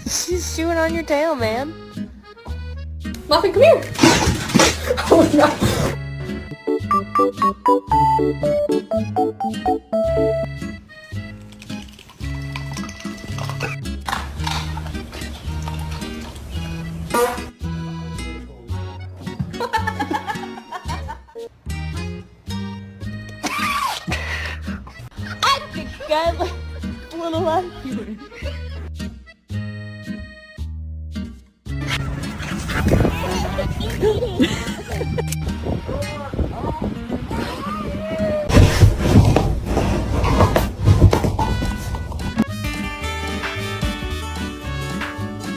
She's chewing on your tail, man. Muffin, come here. Oh no. God, like, little lemon.